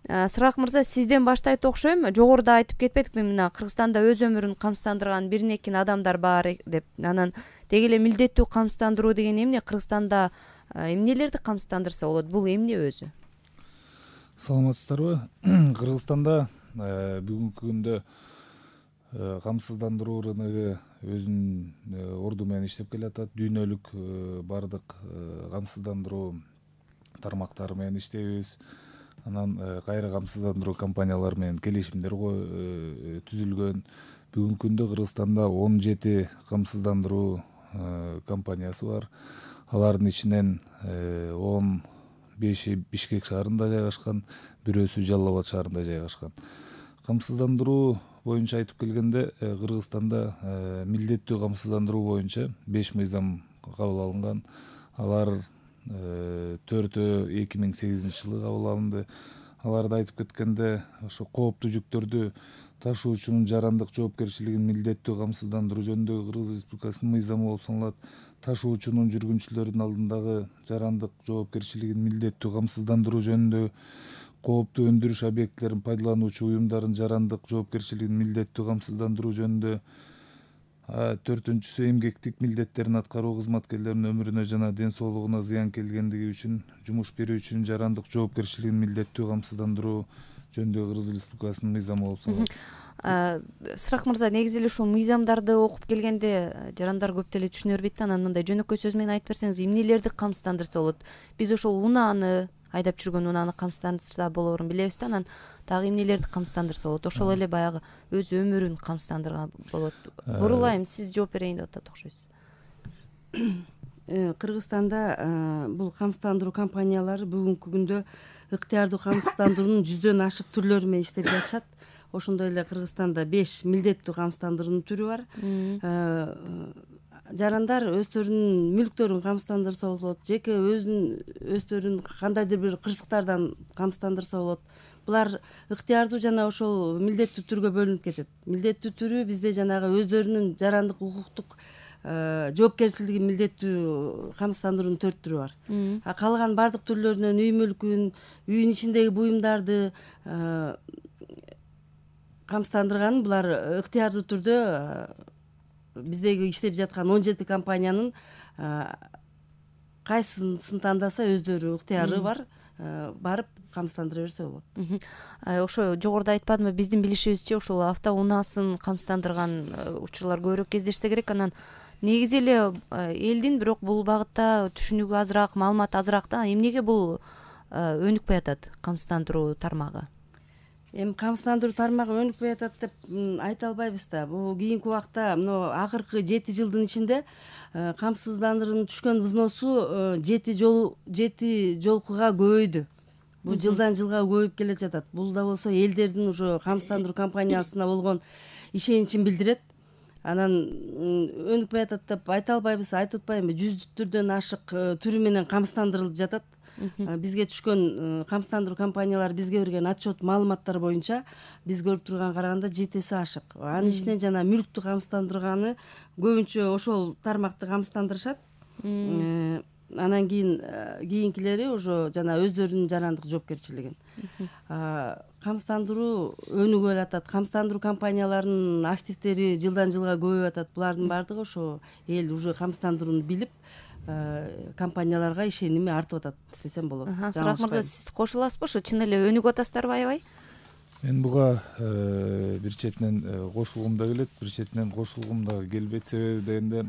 Сырак мырза, сизден баштайт окшойм. Жогоруда айтып кетпедикпи, мына Кыргызстанда өз өмүрүн камсыздандырган бир некин адамдар бар деп. Анан деги эле милдеттүү камсыздандыруу деген эмне? Кыргызстанда эмнелерди камсыздандырса болот? Бул эмне өзү? Саламатсыздарбы? Кыргызстанда бүгүнкү күндө камсыздандыруу рыногу өзүнүн орду менен иштеп келатат. Дүйнөлүк бардык камсыздандыруу тармактары менен иштейбиз. Анан кайра камсыздандыруу компаниялары менен келишимдер түзүлгөн. Бүгүнкү күндө Кыргызстанда 17 камсыздандыруу компаниясы бар. Алардын ичинен 15 Бишкек шаарында жайгашкан, бирөөсү Жалал Абад шаарында жайгашкан. Камсыздандыруу боюнча айтып келгенде, Кыргызстанда милдеттүү камсыздандыруу боюнча 5 мыйзам кабыл алынган. Алар 4-2008 жылы кабыл алынды. Аларды айтып кеткенде, ошо кооптуу жүктөрдү ташуучунун жарандык жоопкерчилигин милдеттүү камсыздандыруу жөнүндөгү Кыргыз Республикасынын мыйзамы болуп саналат. Ташуучунун жүргүнчүлөрдүн алдындагы жарандык жоопкерчилигин милдеттүү камсыздандыруу жөнүндөгү, кооптуу өндүрүш объектилерин пайдалануучу уюмдардын жарандык жоопкерчилигин милдеттүү камсыздандыруу жөнүндө, 4-сү эмгектик милдеттерин аткаруу кызматкерлеринин өмүрүнө жана ден соолугуна зыян келгендиги үчүн жумуш берүүчүнүн жарандык жоопкерчилигин милдеттүү камсыздандыруу жөнүндөгү Кыргыз Республикасынын мыйзамы болуп саналат. Сырак мырза, негизи эле ушул мыйзамдарды окуп келгенде жарандар көп деле түшүнө бербейт да. Анан мындай жөнөкөй сөз менен айтып берсеңиз, эмнелерди камсыздандырса болот? Биз ошол унааны, айдап жүргөн унааны камсыздандырса болоорун билебиз да. Анан дагы эмнелерди камсыздандырса болот? Ошол эле баягы өз өмүрүн камсыздандырган болот. Бурулайм, сиз жооп берейин деп атат окшойсуз. Кыргызстанда бул камсыздандыруу компаниялары бүгүнкү күндө ыктыярдуу камсыздандыруунун 100дөн ашык түрлөрү менен иштеп жатышат. Ошондой эле Кыргызстанда 5 милдеттүү камсыздандыруунун түрү бар. Жарандар өздөрүнүн мүлктөрүн камсыздандырса болот, жеке өздөрүн кандайдыр бир кырсыктардан камсыздандырса болот. Булар ыктыярдуу жана ошол милдеттүү түргө бөлүнүп кетет. Милдеттүү түрү бизде жанагы өздөрүнүн жарандык укуктук жоопкерчилиги милдеттүү камсыздандыруунун 4 түрү бар. Калган бардык түрлөрүнөн үй мүлкүн, үйдүн ичиндеги буюмдарды камсыздандырган булар ыктыярдуу түрдө биздеги иштеп жаткан 17 компаниянын кайсысын тандаса өздөрү ыктыяры бар, барып камсыздандыра берсе болот. Ошо жогоруда айтпадымбы, биздин билишибизче ошол автоунаасын камсыздандырган учурлар көбүрөөк кездешсе керек. Анан негизи эле элдин бирок бул багытта түшүнүгү азыраак, маалыматы азыраак да. Эмнеге бул өнүкпөй атат камсыздандыруу тармагы? Эми камсыздандыруу тармагы өнүкпөй атат деп айта албайбыз да. Бул кийинки убакта мына акыркы 7 жылдын ичинде камсыздандыруунун түшкөн взносу 7 жолкуга көбөйдү. Бул жылдан жылга көбөйүп келе жатат. Бул да болсо элдердин уже камсыздандыруу компаниясына болгон ишеничин билдирет. Анан өнүкпөй атат деп айта албайбыз, айтып атпаймынбы, 100 ашык түрү менен камсыздандырылып жатат. Бизге түшкөн камсыздандыруу компаниялары бизге берген отчет маалыматтар боюнча биз көрүп турган караганда 7 ашык. Анын ичинен жана мүлктү камсыздандырганы көбүнчө ошол тармакты камсыздандырышат. Анан кийинкилери уже жана өздөрүнүн жарандык жоопкерчилигин. Камсыздандыруу өнүгүп атат. Камсыздандыруу компанияларынын активдери жылдан жылга көбөйүп атат. Булардын баардыгы ошо эл уже камсыздандырууну билип, компанияларга ишеними артып атат десем болот. Сырак мырза, сиз кошуласызбы? Ошо чын эле өнүгүп атасыздарбы аябай? Мен буга бир четинен кошулгум да келет, бир четинен кошулгум да келбейт. Себеби дегенде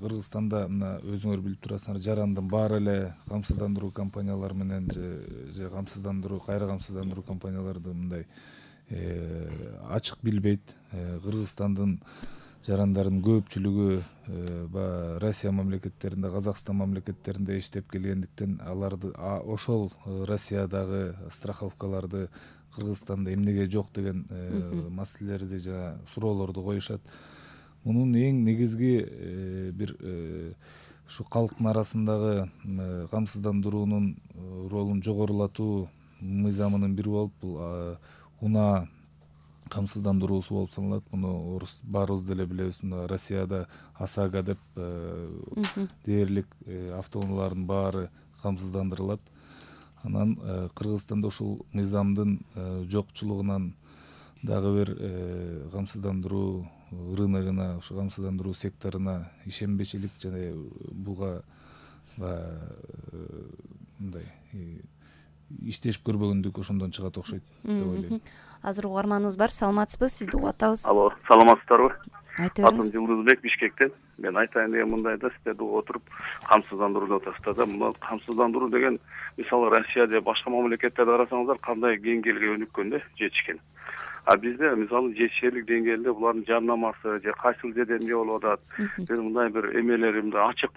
Кыргызстанда мына өзүңөр билип турасыңар, жарандын баары эле камсыздандыруу компаниялары менен же камсыздандыруу, кайра камсыздандыруу компанияларды мындай ачык билбейт. Кыргызстандын жарандарынын көпчүлүгү Россия мамлекеттеринде, Казакстан мамлекеттеринде иштеп келгендиктен аларды ошол Россиядагы страховкаларды Кыргызстанда эмнеге жок деген маселелерди жана суроолорду коюшат. Мунун эң негизги бир ушу калктын арасындагы камсыздандыруунун ролун жогорулатуу мыйзамынын бири болуп бул унаа камсыздандыруусу болуп саналат. Муну баарыбыз деле билебиз. Россияда ОСАГО деп дээрлик автоунаалардын баары камсыздандырылат. Анан Кыргызстанда ушул мыйзамдын жокчулугунан дагы бир камсыздандыруу рыногуна, ушу камсыздандыруу секторуна ишенбечилик жана буга мындай иштешип көрбөгөндүк ошондон чыгат окшойт деп ойлойм. Азыр угарманыбыз бар, саламатсызбы? Сизди угуп атабыз. Алло, саламатсыздарбы? Айта бериңиз. Атым Жылдызбек, Бишкектен. Мен айтайын деген мындай да, сиздерди угуп отуруп, камсыздандыруу атасында да, мына камсыздандыруу деген, мисалы Россия же башка мамлекеттерди карасаңыздар, кандай деңгээлге өнүккөн да, жетишкен. А бизде мисалы жетишерлик деңгээлде булардын жарнамасы же кайсыл жерде эмне болуп атат, мындай бир эмелери мындай ачык,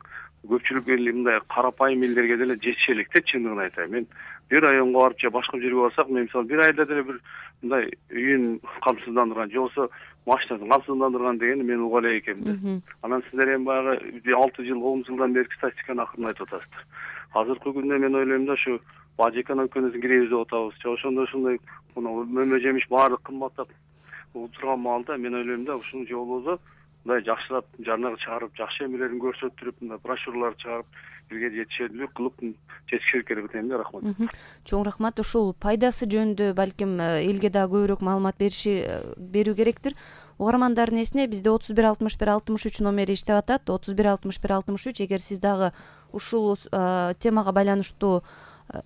көпчүлүк мындай карапайым элдерге деле жетишерлик да, чындыгын айтайын. Мен бир районго барып же башка жерге барсак, мен мисалы бир айда деле бир мындай үйүн камсыздандырган же болбосо машинасын камсыздандырган дегенди мен уга элек экем да. Анан сиздер эми баягы 6 жыл, 10 жылдан берки статистиканы акырын айтып атасыздар. Азыркы күндө мен ойлойм да, ушу бажы экономикасын киребиз деп атабыз. Же ошондой ушундай мөмө жемиш баардык кымбаттап турган маалда мен ойлойм да, ушуну же болбосо мындай жакшылап жарнага чыгарып, жакшы эмелерин көрсөтүрүп, мындай брошюралар чыгарып, бирге жетишерлүү кылып жетишер керек дейм да. Рахмат. Чоң рахмат. Ушул пайдасы жөнүндө балким элге дагы көбүрөөк маалымат берүү керектир. Угармандардын эсине бизде 316163 номери иштеп атат. 316163. Эгер сиз дагы ушул темага байланыштуу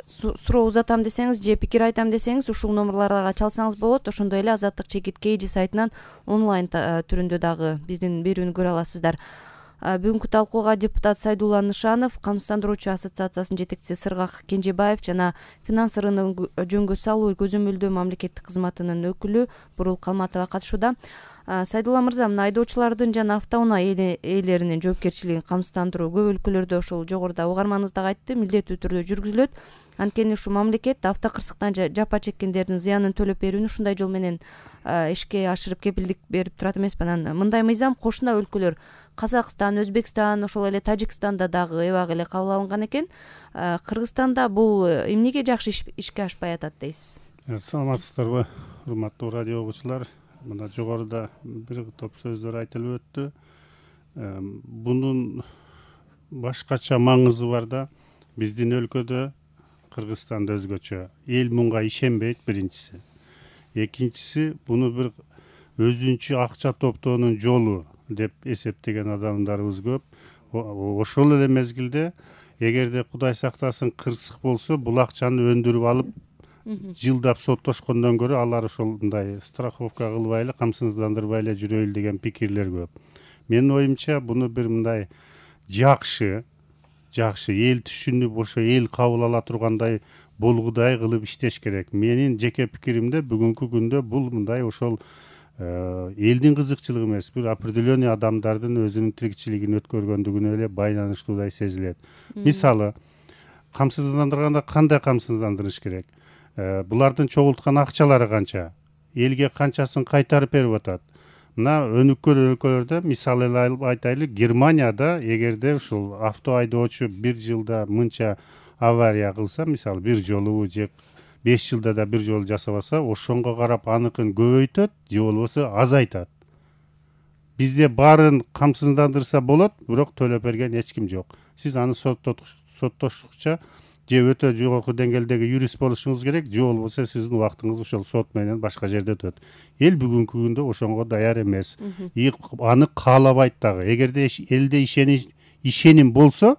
суроо узатам десеңиз же пикир айтам десеңиз, ушул номерларга чалсаңыз болот. Ошондой эле Азаттык чекит KG сайтынан онлайн түрүндө дагы биздин берүүнү көрө аласыздар. Бүгүнкү талкууга депутат Сайдулла Нышанов, камсыздандыруучу ассоциациясынын жетекчиси Сыргак Кенжебаев жана финанс рыногун жөнгө салуу көзөмөлдөө мамлекеттик кызматынын өкүлү Бурул Калматова катышууда. Сайдулла мырза, мына айдоочулардын жана автоунаа ээлеринин жоопкерчилигин камсыздандыруу көп өлкөлөрдө ошол жогоруда угарманыбыз дагы айтты, милдеттүү түрдө жүргүзүлөт. Анткени ушу мамлекет автокырсыктан жапа чеккендердин зыянын төлөп берүүнү ушундай жол менен ишке ашырып кепилдик берип турат эмеспи? Анан мындай мыйзам кошуна өлкөлөр Казакстан, Өзбекстан, ошол эле Тажикстанда дагы эбак эле кабыл алынган экен. Кыргызстанда бул эмнеге жакшы ишке ашпай атат дейсиз? Саламатсыздарбы, урматтуу радио угуучулар? Мына жогоруда бир топ сөздөр айтылып өттү. Бунун башкача маңызы бар да. Биздин өлкөдө, Кыргызстанда өзгөчө, эл мунга ишенбейт биринчиси. Экинчиси, буну бир өзүнчө акча топтоонун жолу деп эсептеген адамдарыбыз көп. Ошол эле мезгилде, эгерде Кудай сактасын кырсык болсо, бул акчаны өндүрүп алып, жылдап соттошкондон көрө алар ошондой страховка кылбай эле, камсыздандырбай эле жүрөйлү деген пикирлер көп. Менин оюмча, буну бир мындай жакшы эл түшүнүп, ошо эл кабыл ала тургандай болгудай кылып иштеш керек. Менин жеке пикиримде бүгүнкү күндө бул мындай ошол элдин кызыкчылыгы эмес, бир определенный адамдардын өзүнүн тирикчилигин өткөргөндүгүнө эле байланыштуудай сезилет. Мисалы, камсыздандырганда кандай камсыздандырыш керек? Булардын чогулткан акчалары канча? Элге канчасын кайтарып берип атат? Мына өнүккөн өлкөлөрдө, мисалы эле айтайлы, Германияда эгерде ушул авто айдоочу бир жылда мынча авария кылса, мисалы бир жолу же 5 жылда да бир жолу жасабаса, ошонго карап аныкын көбөйтөт же болбосо азайтат. Бизде баарын камсыздандырса болот, бирок төлөп берген эч ким жок. Сиз аны соттошукча же өтө жогорку деңгээлдеги юрист болушуңуз керек, же болбосо сиздин убактыңыз ошол сот менен башка жерде өтөт. Эл бүгүнкү күндө ошонго даяр эмес. Аны каалабайт дагы. Эгерде элде ишеним болсо,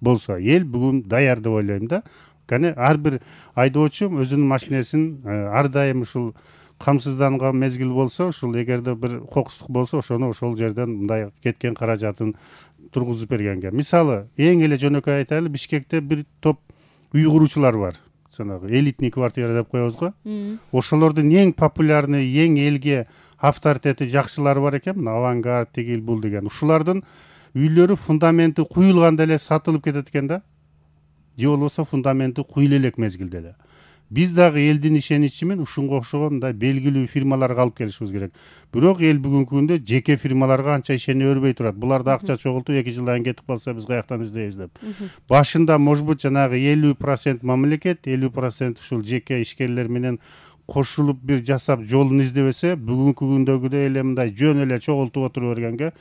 эл бүгүн даяр деп ойлойм да. Кане ар бир айдоочу өзүнүн машинесин ар дайым ушул камсызданган мезгил болсо, ушул эгерде бир кокустук болсо, ошону ошол жерден мындай кеткен каражатын тургузуп бергенге. Мисалы, эң эле жөнөкөй айтайлы, Бишкекте бир топ үй куруучулар бар. Жанагы элитный квартира деп коебуз го. Ошолордун эң популярный, эң элге авторитети жакшылары бар экен, Авангард, тигил бул деген. Ушулардын үйлөрү фундаменти куюлганда эле сатылып кетет экен да. Же болбосо фундаменти куюла элек мезгилде эле. Биз дагы элдин ишеничи менен ушунга окшогон мындай белгилүү фирмаларга алып келишибиз керек. Бирок эл бүгүнкү күндө жеке фирмаларга анча ишене бербей турат. Булар да акча чогултуп 2 жылдан кетип калса биз каяктан издейбиз деп. Башында может быть жанагы 50% мамлекет, 50% ушул жеке ишкерлер менен кошулуп бир жасап жолун издебесе бүгүнкү күндөгүдөй эле мындай жөн эле чогултуп отура бергенге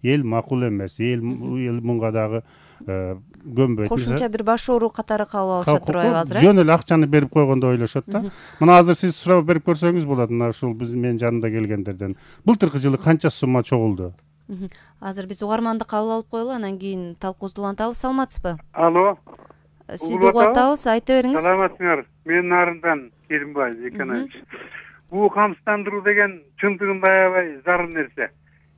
эл макул эмес. Эл мунга дагы көнбөйт. Кошумча бир баш оору катары кабыл алышат турбайбы азыр? Жөн эле акчаны берип койгондо ойлошот да. Мына азыр сиз сурап берип көрсөңүз болот, мына ушул менин жанымда келгендерден. Былтыркы жылы канча сумма чогулду? Азыр биз угарманды кабыл алып коелу, анан кийин талкуубузду уланталы. Саламатсызбы? Алло. Сизди угуп атабыз, айта бериңиз. Саламатсыңар. Мен Нарындан Керимбай Зекенович. Бул камсыздандыруу деген чындыгында аябай зарыл нерсе.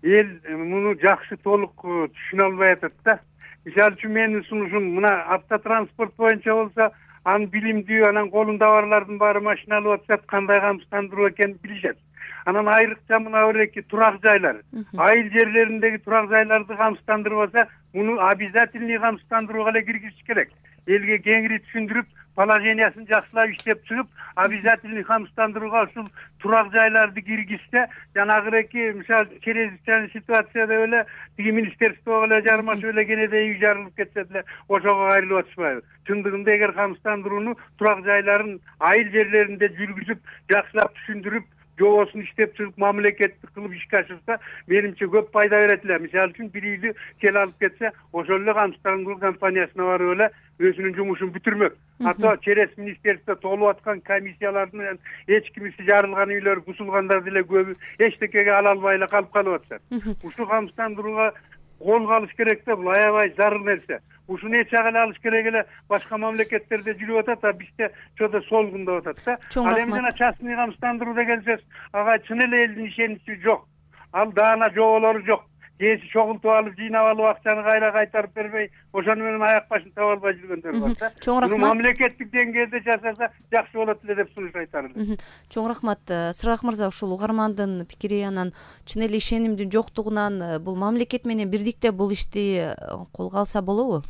Эл муну жакшы толук түшүнө албай атат да. Мисалы үчүн менин сунушум мына автотранспорт боюнча болсо, анын билимдүү, анан колунда барлардын баары машина алып атышат, кандай камсыздандыруу экенин билишет. Анан айрыкча мына эки турак жайлар, айыл жерлериндеги турак жайларды камсыздандырбаса, муну обязательный камсыздандырууга эле киргизиш керек. Элге кеңири түшүндүрүп, положениясын жакшылап иштеп чыгып, обязательный камсыздандырууга ушул турак жайларды киргизсе, жанагыреки мисалы чрезвычайный ситуацияда эле тиги министерствого эле жармашып эле кенедей үй жарылып кетсе деле ошого кайрылып атышпайбы? Чындыгында эгер камсыздандырууну турак жайларын айыл жерлеринде жүргүзүп, жакшылап түшүндүрүп, жобосун иштеп чыгып, мамлекеттик кылып ишке ашырса, менимче көп пайда берет эле. Мисалы үчүн бир үйдү сел алып кетсе, ошол эле камсыздандыруу компаниясына барып эле өзүнүн жумушун бүтүрмөк. Ата через министерство толуп аткан комиссиялардын эч кимиси жарылган үйлөр, бузулгандар деле көбү эчтекеге ала албай эле калып атышат. Ушул камсыздандырууга колго алыш керек да, бул аябай зарыл нерсе. Ушуну эч жагы эле алыш керек эле, башка мамлекеттерде жүрүп атат, а бизде чода солгундап атат да. Ал эми жана частный камсыздандыруу деген сөз, ага чын эле элдин ишеничи жок. Ал даана жоболору жок. Кээси чогултуп алып, жыйнап алып акчаны кайтарып бербей, ошону менен аяк башын таба албай жүргөндөр бар да. Чоң рахмат. Мамлекеттик деңгээлде жасаса жакшы болот эле деп сунуш айтар элем. Чоң рахмат. Сыргак мырза, ушул угармандын пикири, анан чын эле ишенимдин жоктугунан бул мамлекет менен бирдикте бул ишти колго алса болобу?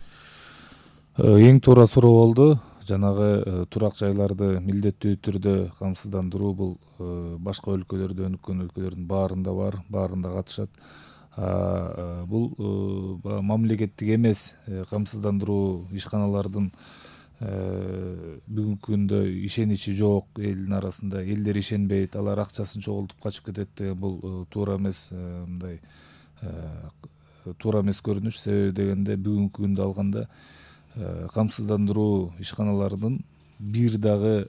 Эң туура суроо болду. Жанагы турак жайларды милдеттүү түрдө камсыздандыруу бул башка өлкөлөрдө, өнүккөн өлкөлөрдүн баарында бар, баарында катышат. Бул мамлекеттик эмес камсыздандыруу ишканалардын бүгүнкү күндө ишеничи жок элдин арасында. Элдер ишенбейт, алар акчасын чогултуп качып кетет деген бул туура эмес, мындай туура эмес көрүнүш. Себеби дегенде бүгүнкү күндө алганда камсыздандыруу ишканаларынын бир дагы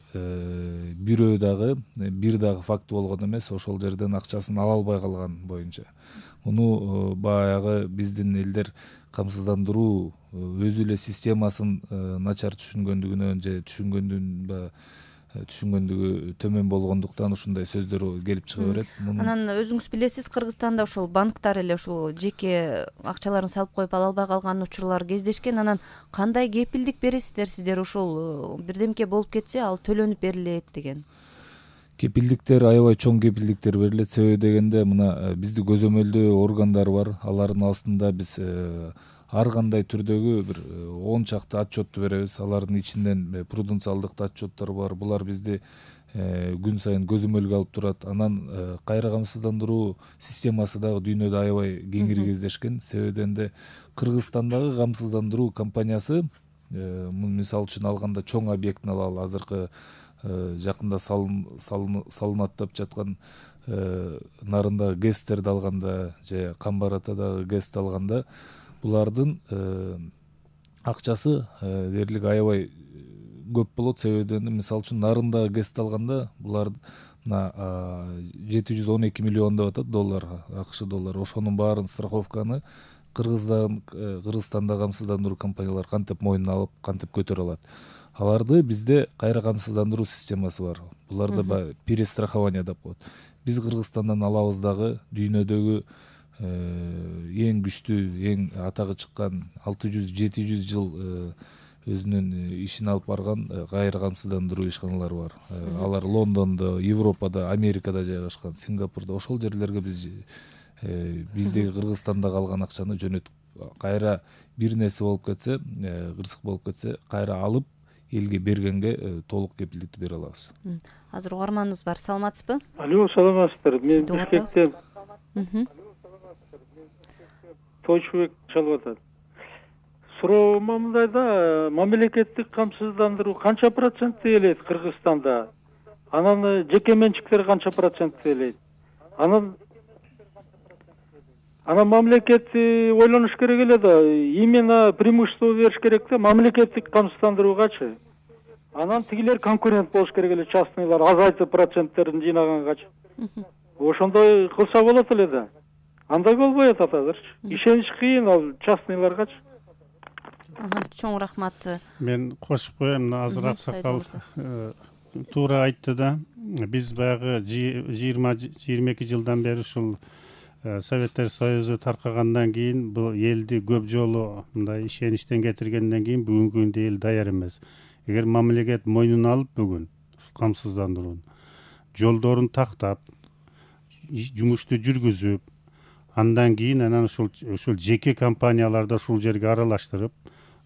факты болгон эмес, ошол жерден акчасын ала албай калган боюнча. Муну баягы биздин элдер камсыздандыруу өзү эле системасын начар түшүнгөндүгүнөн же түшүнгөндүгү төмөн болгондуктан ушундай сөздөр келип чыга берет. Анан өзүңүз билесиз, Кыргызстанда ошол банктар эле ушул жеке акчаларын салып коюп ала албай калган учурлар кездешкен. Анан кандай кепилдик бересиздер сиздер, ушул бирдемке болуп кетсе ал төлөнүп берилет деген? Кепилдиктер, аябай чоң кепилдиктер берилет. Себеби дегенде мына бизди көзөмөлдөө органдар бар. Алардын астында биз ар кандай түрдөгү бир 10 чакты отчетту беребиз. Алардын ичинен пруденциалдык отчеттор бар. Булар бизди күн сайын көзөмөлгө алып турат. Анан кайра камсыздандыруу системасы дагы дүйнөдө аябай кеңири кездешкен. Себеби дегенде Кыргызстандагы камсыздандыруу компаниясы, мисалы үчүн алганда чоң объектин алалы, азыркы жакында салынат деп жаткан Нарындагы ГЭСтерди алганда же Камбар-Атадагы ГЭСти алганда, булардын акчасы дээрлик аябай көп болот. Себеби мисалы үчүн Нарындагы ГЭСти алганда булар 712 миллион деп атат доллар, АКШ доллар. Ошонун баарын страховканы Кыргызстанда камсыздандыруу компаниялар кантип мойнуна алып, кантип көтөрө алат. Аларды бизде кайра камсыздандыруу системасы бар. Буларды перестрахование деп коет. Биз Кыргызстандан алабыз дагы дүйнөдөгү эң күчтүү, эң атагы чыккан 600-700 жыл өзүнүн ишин алып барган кайра камсыздандыруу ишканалары бар. Алар Лондондо, Европада, Америкада жайгашкан, Сингапурда. Ошол жерлерге биздеги Кыргызстанда калган акчаны жөнөтүп, кайра бир нерсе болуп кетсе, кырсык болуп кетсе, кайра алып элге бергенге толук кепилдикти бере алабыз. Азыр угарманыбыз бар. Саламатсызбы? Алло, саламатсыздар. Мен Бишкектен. Тойчубек чалып атат. Суроом мындайда, мамлекеттик камсыздандыруу канча процент элет Кыргызстанда? Анан жеке менчиктер канча процент төлөйт? Анан мамлекет ойлонуш керек эле да, именно преимущество бериш керек да, мамлекеттик камсыздандыруугачы. Анан тигилер конкурент болуш керек эле, частныйлар азайтып проценттерин жыйнагангачы. Ошондой кылса болот эле да. Андай болбой атат азырчы. Ишенич кыйын ал частныйларгачы. Чоң рахмат. Мен кошуп коем, мына азыр Аксакал туура айтты да. Биз баягы 20-22 жылдан бери ушул Советтер Союзу таркагандан кийин бул элди көп жолу мындай ишеништен кетиргенден кийин бүгүнкү күндө эл даяр эмес. Эгер мамлекет мойнуна алып бүгүн камсыздандырууну, жолдорун тактап, жумушту жүргүзүп, андан кийин анан ушул жеке компанияларды ушул жерге аралаштырып,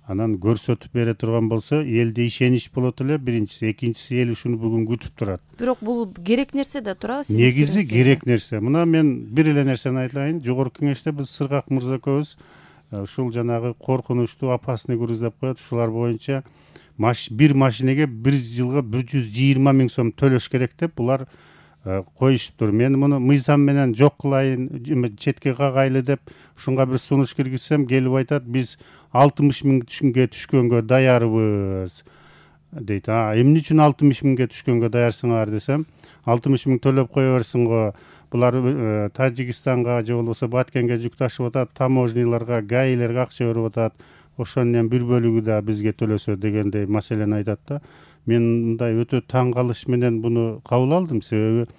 анан көрсөтүп бере турган болсо, элде ишенич болот эле, биринчиси, экинчиси ел ушуну бүгүн күтүп турат. Бирок бул керек нерсе да туурабы? Негизи керек нерсе. Мына мен бир эле нерсени айтайын. Жогорку кеңеште биз Сыргак мырза экөөбүз ушул жанагы коркунучтуу опасный груз деп коет, ушулар боюнча бир машинеге бир жылга 120 000 сом төлөш керек деп булар коюшуптур. Мен муну мыйзам менен жок кылайын, четке кагайлы деп ушунга бир сунуш киргизсем, келип айтат, биз 60 000 түшкөнгө даярбыз дейт. Эмне үчүн 60 000 түшкөнгө даярсыңар десем, 60 000 төлөп кое берсиң го. Булар Тажикстанга же болбосо Баткенге жүк ташып атат, таможняларга, гаилерге акча берип атат. Ошонун бир бөлүгү да бизге төлөсө дегендей маселени айтат да. Мен мындай өтө таң калыш менен буну кабыл алдым, себеби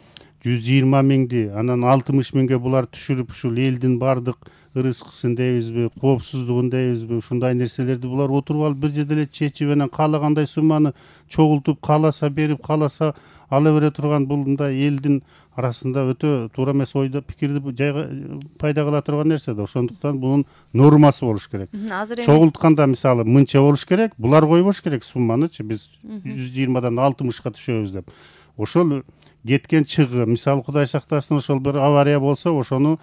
120 000 анан 60 000 булар түшүрүп ушул элдин бардык ырыскысын дейбизби, коопсуздугун дейбизби, ушундай нерселерди булар отуруп алып бир жерде эле чечип анан каалагандай сумманы чогултуп, кааласа берип, кааласа ала бере турган бул мындай элдин арасында өтө туура эмес ойду, пикирди пайда кыла турган нерсе да. Ошондуктан бунун нормасы болуш керек. Чогултканда мисалы мынча болуш керек, булар койбош керек сумманычы, биз 120дан 60га түшөбүз деп. Ошол кеткен чыгы, мисалы Кудай сактасын, ошол бир авария болсо, ошону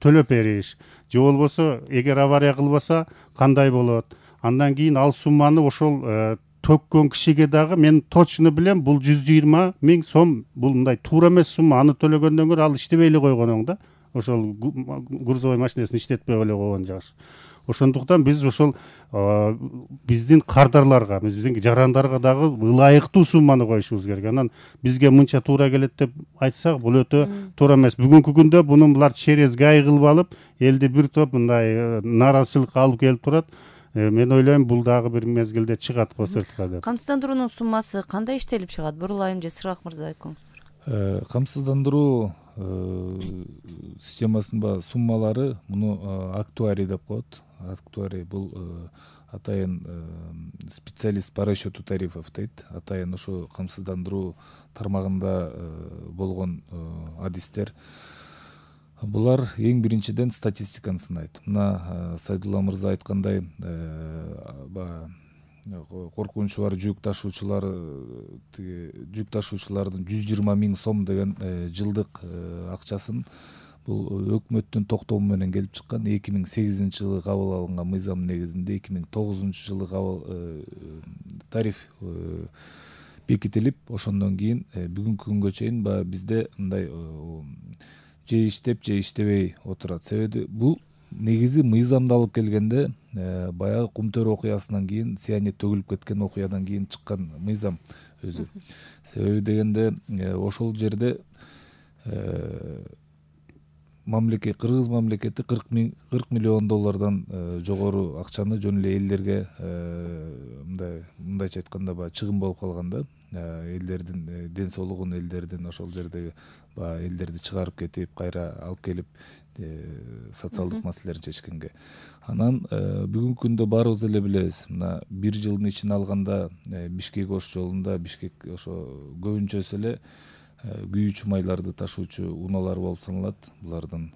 төлөп бериш. Же болбосо, эгер авария кылбаса кандай болот? Андан кийин ал сумманы ошол төккөн кишиге дагы мен точно билем, бул 120 000 сом, бул мындай туура эмес сумма. Аны төлөгөндөн көрө ал иштебей эле койгон оң да. Ошол грузовой машинесин иштетпей эле койгон жакшы. Ошондуктан биз ошол биздин кардарларга, биздин жарандарга дагы ылайыктуу сумманы коюшубуз керек. Анан бизге мынча туура келет деп айтсак, бул өтө туура эмес. Бүгүнкү күндө буну булар через гай кылып алып, элди бир топ мындай нааразычылыкка алып келип турат. Мен ойлойм, бул дагы бир мезгилде чыгат го сыртка деп. Камсыздандыруунун суммасы кандай иштелип чыгат? Бурулайым же Сыргак мырза экөөңүз? Камсыздандыруу системасынын суммалары муну актуарий деп коет. Актуарий бул атайын специалист по расчету тарифов дейт. Атайын ошо камсыздандыруу тармагында болгон адистер. Булар эң биринчиден статистиканы сынайт. Мына Сайдулла мырза айткандай, коркунучу бар жүк ташуучулардын 120 000 сом деген жылдык акчасын бул өкмөттүн токтому менен келип чыккан. 2008 жылы кабыл алынган мыйзам негизинде 2009 жылы тариф бекитилип, ошондон кийин бүгүнкү күнгө чейин бизде мындай же иштеп же иштебей отурат. Себеби бул негизи мыйзамды алып келгенде баягы Кумтөр окуясынан кийин, сианет төгүлүп кеткен окуядан кийин чыккан мыйзам өзү. Себеби дегенде ошол жерде мамлекет, Кыргыз мамлекети 40 миллион доллардан жогору акчаны жөн эле элдерге мындайча айтканда чыгым болуп калганда, элдердин ден соолугун, элдердин ошол жердеги элдерди чыгарып кетип, кайра алып келип социалдык маселелерин чечкенге. Анан бүгүнкү күндө баарыбыз эле билебиз, мына бир жылдын ичине алганда Бишкек Ош жолунда, Бишкек ошо көбүнчөсү эле күйүүчү майларды ташуучу унаалар болуп саналат. Булардын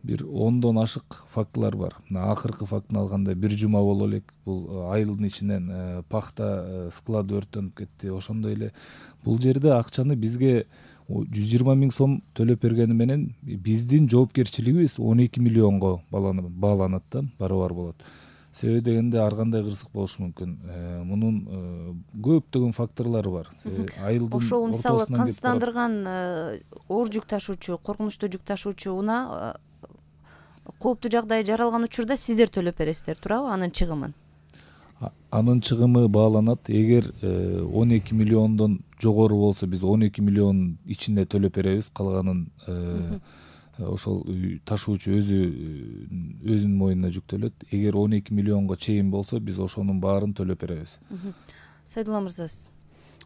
бир 10дон ашык фактылар бар. Мына акыркы фактын алганда бир жума боло элек, бул айылдын ичинен пахта склады өрттөнүп кетти. Ошондой эле бул жерде акчаны бизге 120 000 сом төлөп бергени менен биздин жоопкерчилигибиз 12 миллионго бааланат да, барабар болот. Себеби дегенде ар кандай кырсык болушу мүмкүн. Мунун көптөгөн факторлору бар. Айылдын ошол мисалы ортосунан камсыздандырган оор жүк ташуучу, коркунучтуу жүк ташуучу унаа кооптуу жагдай жаралган учурда сиздер төлөп бересиздер, туурабы анын чыгымын? Анын чыгымы бааланат. Эгер 12 миллиондон жогору болсо биз 12 миллион ичинде төлөп беребиз. Калганын ошол ташуучу өзүнүн мойнуна жүктөлөт. Эгер 12 миллионго чейин болсо биз ошонун баарын төлөп беребиз. Сайдулла мырза,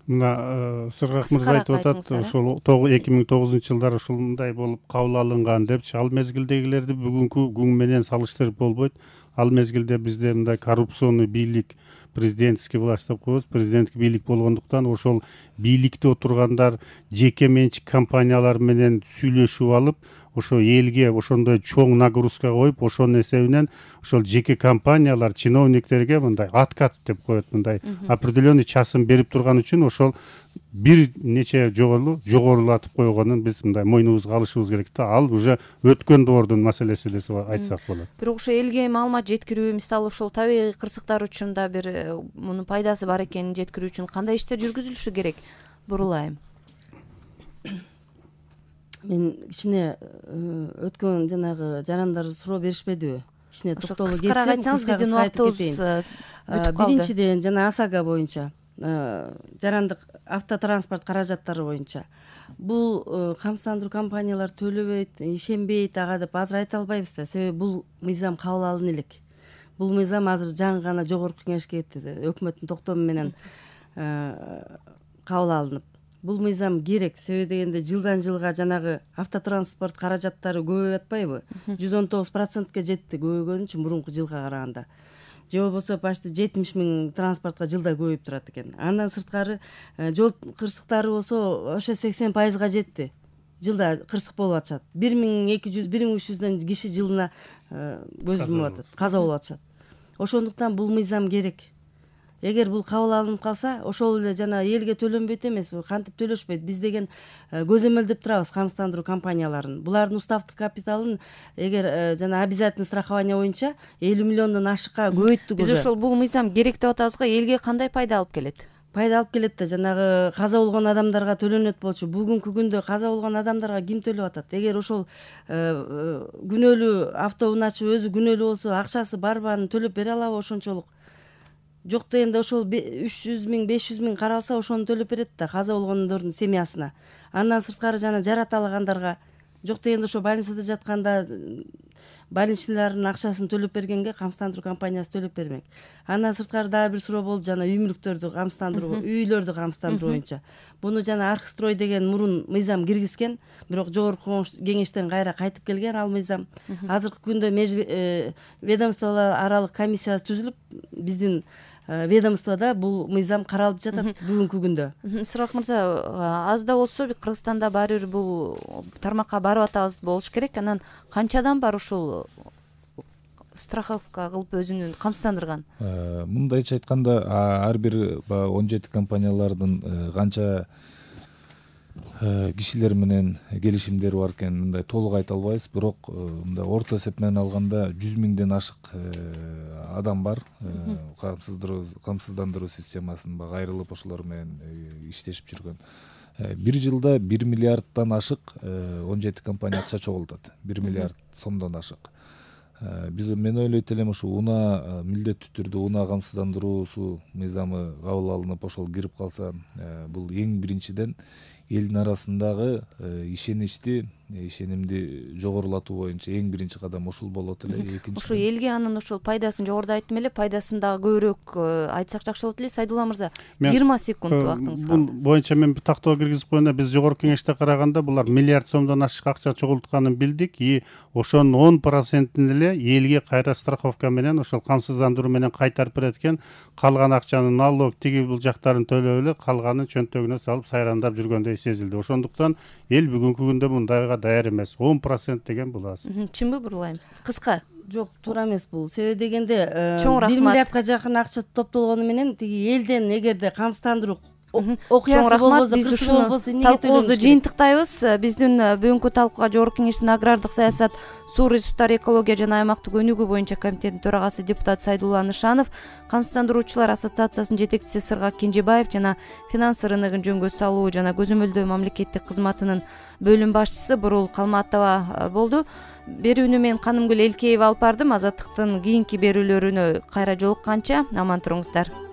мына Сыргак мырза айтып атат, ошол 2009-жылдары ушундай болуп кабыл алынган депчи. Ал мезгилдегилерди бүгүнкү күн менен салыштырып болбойт. Ал мезгилде бизде мындай коррупционный бийлик, президентский власть деп коебуз, президенттик бийлик болгондуктан ошол бийликте отургандар жеке менчик компаниялар менен сүйлөшүп алып, ошо элге ошондой чоң нагрузка коюп, ошонун эсебинен ошол жеке компаниялар чиновниктерге мындай откат деп коет, мындай определенный часым берип турган үчүн ошол бир нече жогорулатып койгонун биз мындай мойнубузга алышыбыз керек да. Ал уже өткөн доордун маселеси деп айтсак болот. Бирок ошо элге маалымат жеткирүү, мисалы ошол табигый кырсыктар үчүн да бир мунун пайдасы бар экенин жеткирүү үчүн кандай иштер жүргүзүлүшү керек? Бурулайым. Мен кичине өткөн жанагы жарандар суроо беришпедиби? Кичине токтолуу кетсем, кыскараак айтсаңыз, биздин убактыбыз бүтүп калды. Биринчиден жана ОСАГО боюнча, жарандык автотранспорт каражаттары боюнча бул камсыздандыруу компаниялар төлөбөйт, ишенбейт ага деп азыр айта албайбыз да. Себеби бул мыйзам кабыл алына элек. Бул мыйзам азыр жаңы гана жогорку кеңешке өкмөттүн токтому менен кабыл алынып. Бул мыйзам керек. Себеби дегенде жылдан жылга жанагы автотранспорт каражаттары көбөйүп атпайбы? 119%ке жетти көбөйгөн үчүн мурунку жылга караганда. Же болбосо почти 70 000 транспортка жылда көбөйүп турат экен. Андан сырткары жол кырсыктары болсо ошо 80%га жетти. Жылда кырсык болуп атышат. 1200-1300дөн киши жылына көз жумуп атат, каза болуп атышат. Ошондуктан бул мыйзам керек. Эгер бул кабыл алынып калса, ошол эле жана элге төлөнбөйт эмес, кантип төлөшпөйт. Биз деген көзөмөлдөп турабыз камсыздандыруу компанияларын. Булардын уставдык капиталын эгер жана обязательный страхование боюнча 50 миллиондон ашыкка көбөйттүк. Биз ошол бул мыйзам керек деп атабыз го, элге кандай пайда алып келет? Пайда алып келет да, жанагы каза болгон адамдарга төлөнөт болчу. Бүгүнкү күндө каза болгон адамдарга ким төлөп атат? Эгер ошол күнөөлүү автоунаач өзү күнөөлүү болсо, акчасы барбы, аны төлөп бере алабы ошончолук? Жок дегенде ошол 300 000, 500 000 каралса, ошону төлөп берет да каза болгондордун семьясына. Андан сырткары жана жарата алгандарга, жок дегенде ошо больницада жатканда больничныйлардын акчасын төлөп бергенге камсыздандыруу компаниясы төлөп бермек. Андан сырткары дагы бир суроо болду, жана үй мүлктөрдү камсыздандыруу, үйлөрдү камсыздандыруу боюнча. Буну жана Архстрой деген мурун мыйзам киргизген, бирок жогорку кеңештен кайра кайтып келген ал мыйзам. Азыркы күндө ведомстволор аралык комиссиясы түзүлүп, биздин ведомствода бул мыйзам каралып жатат бүгүнкү күндө. Сыргак мырза, аз да болсо Кыргызстанда баары бир бул тармакка барып атабыз болуш керек. Анан канчадан бар ушул страховка кылып өзүнүн камсыздандырган? Мындайча айтканда, ар бир 17 компаниялардын канча кишилер менен келишимдери бар экенин мындай толук айта албайбыз, бирок мындай орто эсеп менен алганда 100 000ден ашык адам бар камсыздандыруу системасынын багы айрылып ошолор менен иштешип жүргөн. Бир жылда 1 миллиарддан ашык 17 компания акча чогултат. 1 миллиард сомдон ашык. Мен ойлойт элем, ушу унаа милдеттүү түрдө унаа камсыздандыруусу мыйзамы кабыл алынып ошол кирип калса, бул эң биринчиден элдин арасындагы ишенимди жогорулатуу боюнча эң биринчи кадам ушул болот эле. Экинчи ошо элге анын ошол пайдасын жогоруда айттым эле, пайдасын дагы көбүрөөк айтсак жакшы болот эле. Сайдулла мырза, 20 секунд убактыңыз калды. Бул боюнча мен бир тактоо киргизип коеюн. Биз жогорку кеңеште караганда булар миллиард сомдон ашык акча чогултканын билдик. И ошонун 10%ын эле элге кайра страховка менен ошол камсыздандыруу менен кайтарып берет экен. Калган акчаны налог тиги бул жактарын төлөп эле, калганын чөнтөгүнө салып сайрандап жүргөндөй сезилди. Ошондуктан эл бүгүнкү күндө мындайга даяр эмес. 10% деген бул аз. Чынбы Бурулайым? Кыска. Жок, туура эмес бул. Себеби дегенде 1 рахмат. миллиардка жакын акча топтолгону менен тиги элден эгерде камсыздандыруу окуясы болбосо, биз кырсыгы ушуну болбосо эмнеге талкуубузду төлөнүш керек? жыйынтыктайбыз. Биздин бүгүнкү талкууга Жогорку Кеңештин агрардык саясат, суу ресурстары, экология жана аймактык өнүгүү боюнча комитеттин төрагасы депутат Сайдулла Нышанов, камсыздандыруучулар ассоциациясынын жетекчиси Сыргак Кенжебаев жана финанс рыногун жөнгө салуу жана көзөмөлдөө мамлекеттик кызматынын бөлүм башчысы Бурул Калматова болду. Берүүнү мен Канымгүл Элкеева алып бардым. Азаттыктын кийинки берүүлөрүнө кайра жолукканча аман туруңуздар.